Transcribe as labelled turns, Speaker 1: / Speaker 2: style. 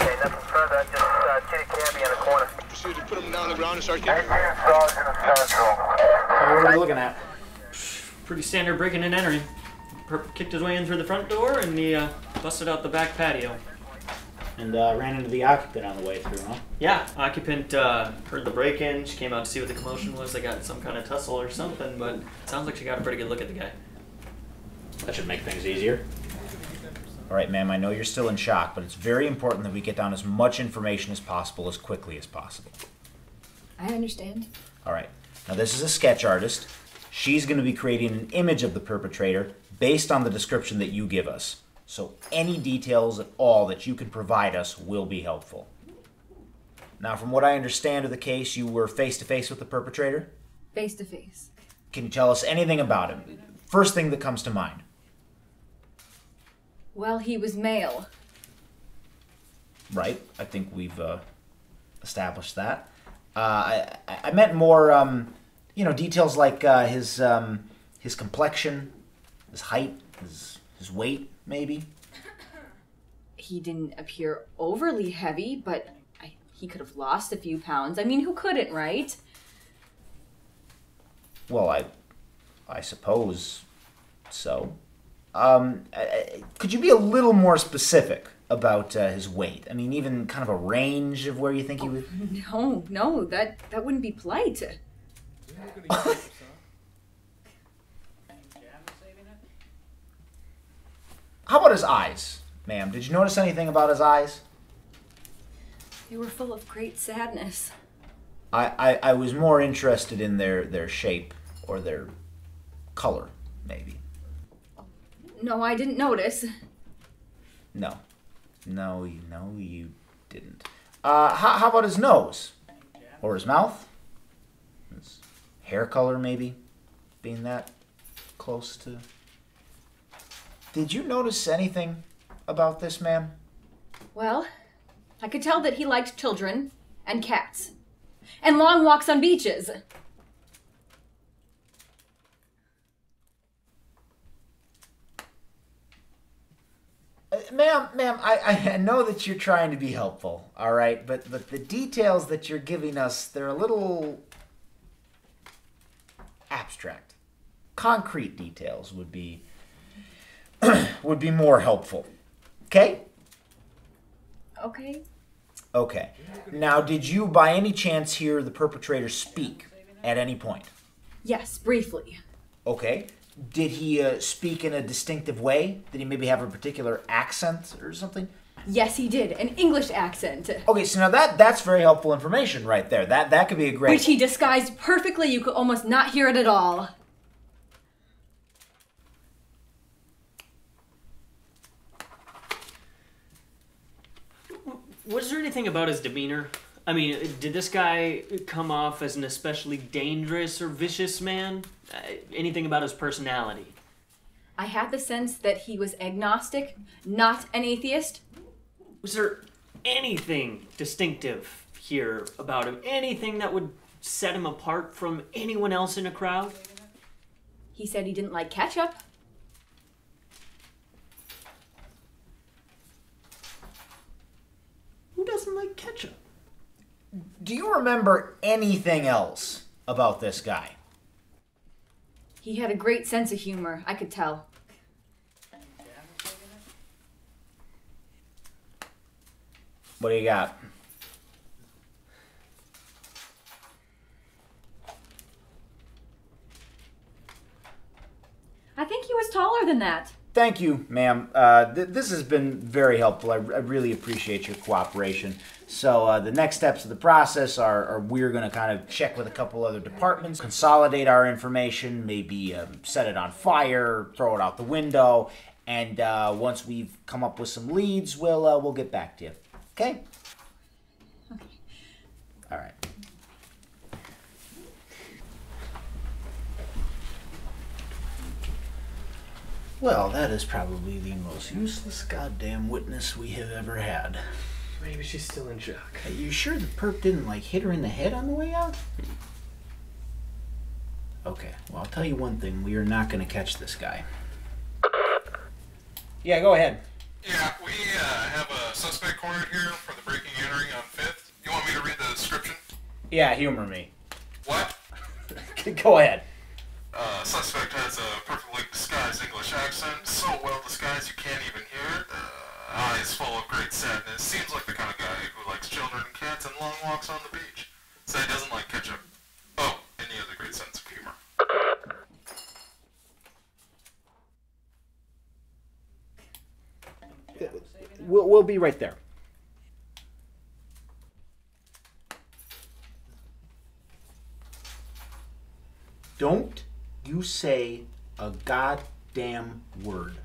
Speaker 1: Okay, nothing further. Just kitty cabby in the corner.
Speaker 2: Proceed to put him down on the ground and start kicking.
Speaker 3: What are we looking at?
Speaker 4: Pretty standard breaking and entering. Perp kicked his way in through the front door and he busted out the back patio.
Speaker 3: And ran into the occupant on the way through, huh?
Speaker 4: Yeah, occupant heard the break-in. She came out to see what the commotion was. They got some kind of tussle or something, but it sounds like she got a pretty good look at the guy.
Speaker 3: That should make things easier. All right, ma'am, I know you're still in shock, but it's very important that we get down as much information as possible as quickly as possible.
Speaker 5: I understand.
Speaker 3: All right. Now, this is a sketch artist. She's going to be creating an image of the perpetrator based on the description that you give us. So any details at all that you can provide us will be helpful. Now, from what I understand of the case, you were face-to-face with the perpetrator?
Speaker 5: Face-to-face.
Speaker 3: Can you tell us anything about him? First thing that comes to mind.
Speaker 5: Well, he was male.
Speaker 3: Right. I think we've established that. I meant more, details like his complexion, his height, his weight, maybe.
Speaker 5: He didn't appear overly heavy, but he could have lost a few pounds. I mean, who couldn't, right?
Speaker 3: Well, I suppose so. Could you be a little more specific about his weight? I mean, even kind of a range of where you think he would...
Speaker 5: No, that wouldn't be polite.
Speaker 3: How about his eyes, ma'am? Did you notice anything about his eyes?
Speaker 5: They were full of great sadness.
Speaker 3: I was more interested in their shape or their color, maybe.
Speaker 5: No, I didn't notice.
Speaker 3: No, you didn't. How about his nose? Or his mouth? His hair color, maybe? Being that close to... Did you notice anything about this, ma'am?
Speaker 5: Well, I could tell that he liked children and cats and long walks on beaches.
Speaker 3: Ma'am, I know that you're trying to be helpful, all right? But the details that you're giving us, they're a little abstract. Concrete details would be more helpful. Okay?
Speaker 5: Okay.
Speaker 3: Okay. Now, did you by any chance hear the perpetrator speak at any point?
Speaker 5: Yes, briefly.
Speaker 3: Okay. Did he speak in a distinctive way? Did he maybe have a particular accent or something?
Speaker 5: Yes, he did. An English accent.
Speaker 3: Okay, so now that's very helpful information right there. That could be a great...
Speaker 5: Which he disguised perfectly. You could almost not hear it at all.
Speaker 4: Was there anything about his demeanor? I mean, did this guy come off as an especially dangerous or vicious man? Anything about his personality?
Speaker 5: I had the sense that he was agnostic, not an atheist.
Speaker 4: Was there anything distinctive here about him? Anything that would set him apart from anyone else in a crowd?
Speaker 5: He said he didn't like ketchup.
Speaker 4: Who doesn't like ketchup?
Speaker 3: Do you remember anything else about this guy?
Speaker 5: He had a great sense of humor, I could tell.
Speaker 3: What do you got?
Speaker 5: I think he was taller than that.
Speaker 3: Thank you, ma'am. This has been very helpful. I really appreciate your cooperation. So the next steps of the process are we're going to kind of check with a couple other departments, consolidate our information, maybe set it on fire, throw it out the window, and once we've come up with some leads, we'll get back to you. Okay?
Speaker 5: Okay.
Speaker 3: All right. Well, that is probably the most useless goddamn witness we have ever had.
Speaker 4: Maybe she's still in shock.
Speaker 3: Are you sure the perp didn't, hit her in the head on the way out? Okay, well, I'll tell you one thing. We are not going to catch this guy. Yeah, go ahead.
Speaker 2: Yeah, we have a suspect cornered here for the
Speaker 3: Yeah, humor me.
Speaker 6: What?
Speaker 3: Go ahead.
Speaker 6: Suspect has a perfectly disguised English accent, so well disguised you can't even hear it. Eyes full of great sadness. Seems like the kind of guy who likes children and cats and long walks on the beach. So he doesn't like ketchup. Oh, and he has a great sense of humor.
Speaker 3: We'll be right there. Don't you say a goddamn word.